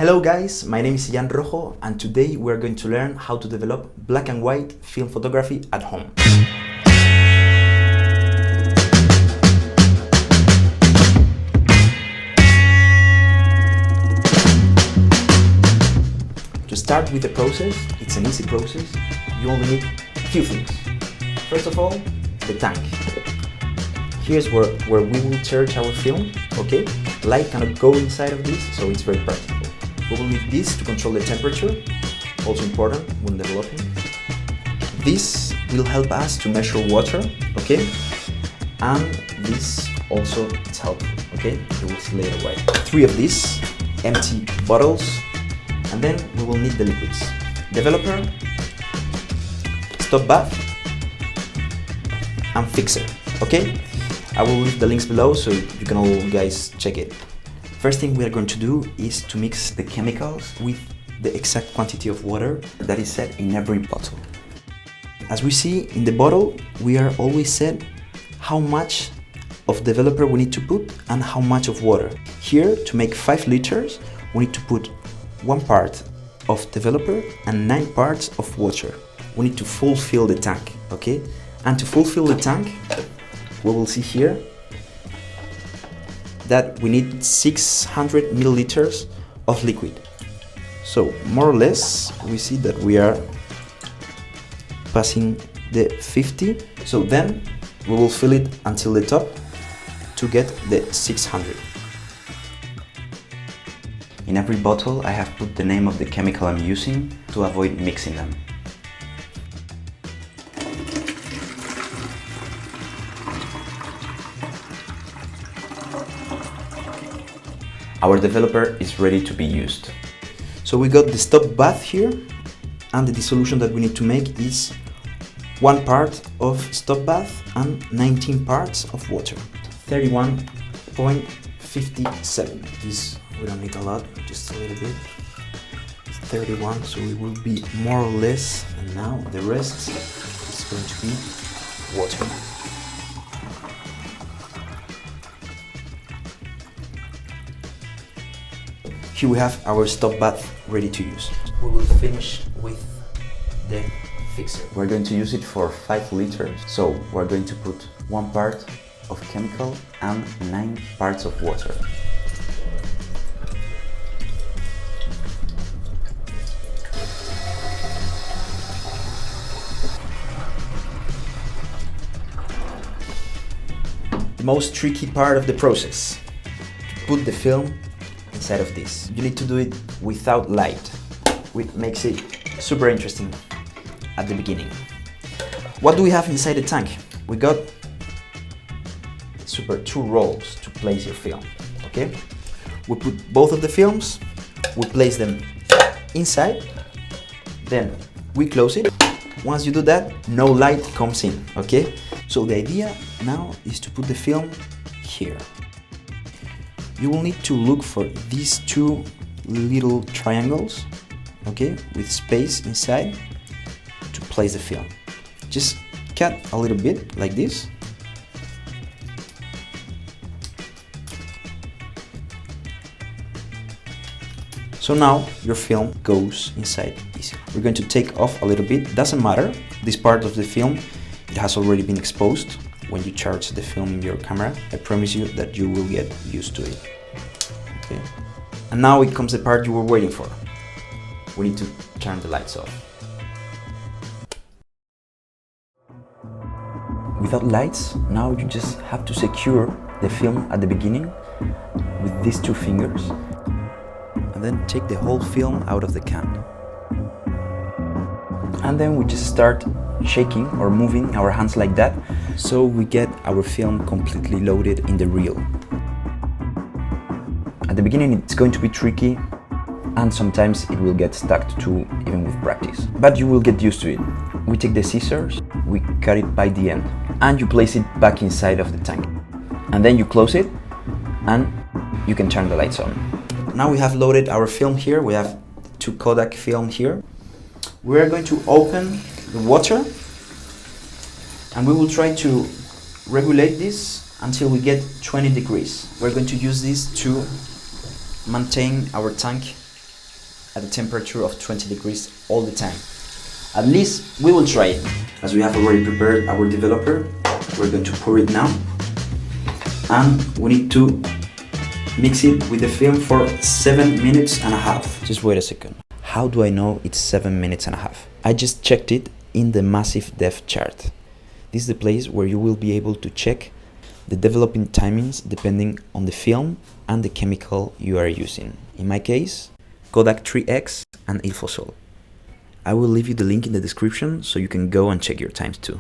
Hello guys, my name is Jan Rojo and today we're going to learn how to develop black and white film photography at home. To start with the process, it's an easy process. You only need a few things. First of all, the tank. Here's where we will charge our film, okay? Light cannot go inside of this, so it's very practical. We will need this to control the temperature, also important when developing. This will help us to measure water, okay? And this also is helpful, okay? You will see later why. 3 of these empty bottles, and then we will need the liquids. Developer, stop bath, and fixer, okay? I will leave the links below so you can all guys check it. First thing we are going to do is to mix the chemicals with the exact quantity of water that is set in every bottle. As we see in the bottle, we are always set how much of developer we need to put and how much of water. Here, to make 5 liters, we need to put 1 part of developer and 9 parts of water. We need to fulfill the tank, okay? And to fulfill the tank, we will see here that we need 600 milliliters of liquid. So more or less, we see that we are passing the 50. So then we will fill it until the top to get the 600. In every bottle, I have put the name of the chemical I'm using to avoid mixing them. Our developer is ready to be used. So we got the stop bath here, and the dissolution that we need to make is 1 part of stop bath and 19 parts of water. 31.57. This we don't need a lot, just a little bit. 31, so it will be more or less, and now the rest is going to be water. Here we have our stop bath ready to use. We will finish with the fixer. We're going to use it for 5 liters, so we're going to put 1 part of chemical and 9 parts of water. The most tricky part of the process, to put the film inside of this. You need to do it without light, which makes it super interesting at the beginning. What do we have inside the tank? We got 2 rolls to place your film, okay? We put both of the films, we place them inside, then we close it. Once you do that, no light comes in, okay? So the idea now is to put the film here. You will need to look for these 2 little triangles, okay, with space inside to place the film. Just cut a little bit like this. So now your film goes inside easy. We're going to take off a little bit, doesn't matter. This part of the film, it has already been exposed. When you charge the film in your camera, I promise you that you will get used to it. Okay. And now it comes the part you were waiting for. We need to turn the lights off. Without lights, now you just have to secure the film at the beginning with these 2 fingers and then take the whole film out of the can. And then we just start shaking or moving our hands like that, so we get our film completely loaded in the reel. At the beginning it's going to be tricky and sometimes it will get stuck too, even with practice. But you will get used to it. We take the scissors, we cut it by the end, and you place it back inside of the tank. And then you close it and you can turn the lights on. Now we have loaded our film here, we have 2 Kodak film here. We are going to open the water and we will try to regulate this until we get 20 degrees. We're going to use this to maintain our tank at a temperature of 20 degrees all the time. At least we will try it. As we have already prepared our developer, we're going to pour it now. And we need to mix it with the film for 7 minutes and a half. Just wait a second. How do I know it's 7 minutes and a half? I just checked it in the massive depth chart. This is the place where you will be able to check the developing timings depending on the film and the chemical you are using. In my case, Kodak 3X and Ilfosol. I will leave you the link in the description so you can go and check your times too.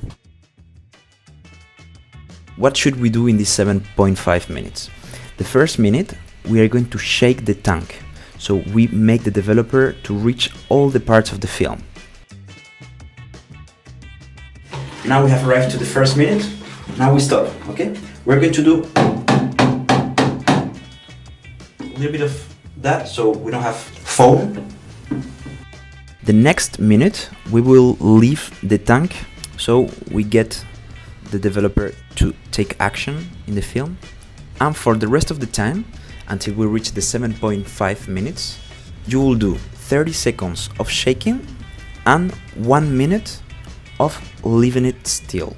What should we do in these 7.5 minutes? The first minute, we are going to shake the tank, so we make the developer to reach all the parts of the film. Now we have arrived to the first minute. Now we stop, okay? We're going to do a little bit of that so we don't have foam. The next minute, we will leave the tank so we get the developer to take action in the film. And for the rest of the time, until we reach the 7.5 minutes, you will do 30 seconds of shaking and 1 minute of leaving it still.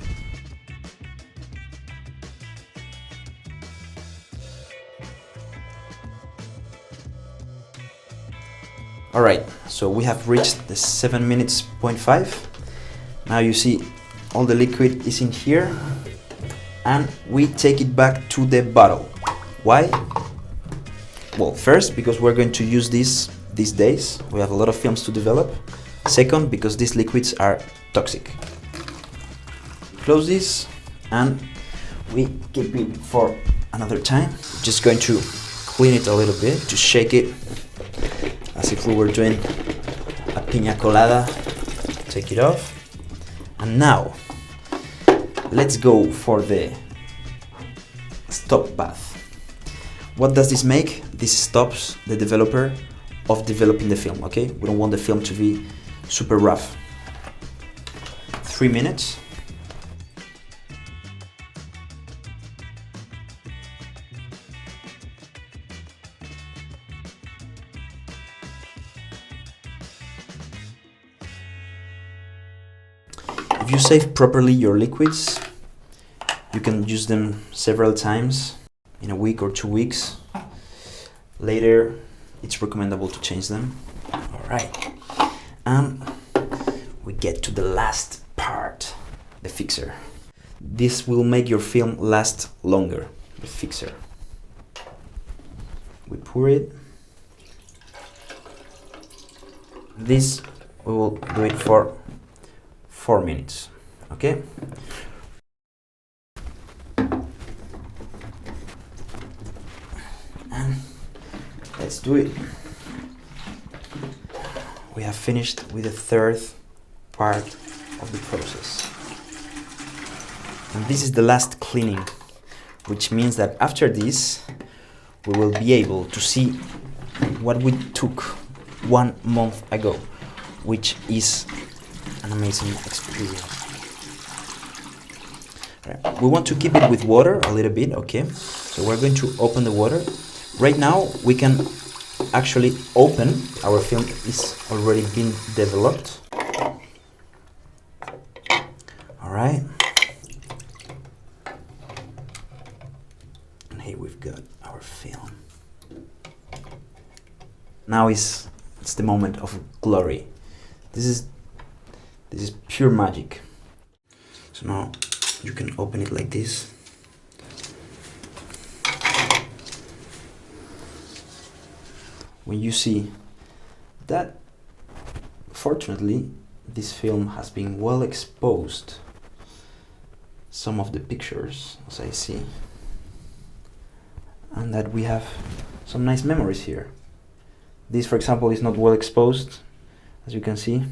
Alright, so we have reached the 7 minutes point 5. Now you see all the liquid is in here and we take it back to the bottle. Why? Well, first, because we're going to use this these days. We have a lot of films to develop. Second, because these liquids are toxic. Close this and we keep it for another time. Just going to clean it a little bit, to shake it as if we were doing a piña colada. Take it off. And now, let's go for the stop bath. What does this make? This stops the developer of developing the film, okay? We don't want the film to be super rough. 3 minutes. If you save properly your liquids, you can use them several times in a week or 2 weeks. Later, it's recommendable to change them. All right, and we get to the last part, the fixer. This will make your film last longer, the fixer. We pour it. This, we will do it for 4 minutes, okay? And let's do it. We have finished with the third part of the process. And this is the last cleaning, which means that after this, we will be able to see what we took 1 month ago, which is an amazing experience. Right. We want to keep it with water a little bit, okay? So we're going to open the water. Right now we can actually open, our film is already been developed. All right. And here we've got our film. Now it's the moment of glory. This is pure magic. So now you can open it like this. When you see that, fortunately, this film has been well exposed. Some of the pictures, as I see, and that we have some nice memories here. This, for example, is not well exposed, as you can see.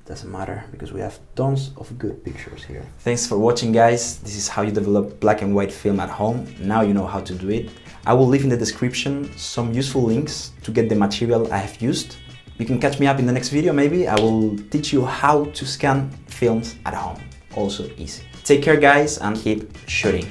Doesn't matter because we have tons of good pictures here. Thanks for watching, guys. This is how you develop black and white film at home. Now you know how to do it. I will leave in the description some useful links to get the material I have used. You can catch me up in the next video maybe. I will teach you how to scan films at home. Also easy. Take care, guys, and keep shooting.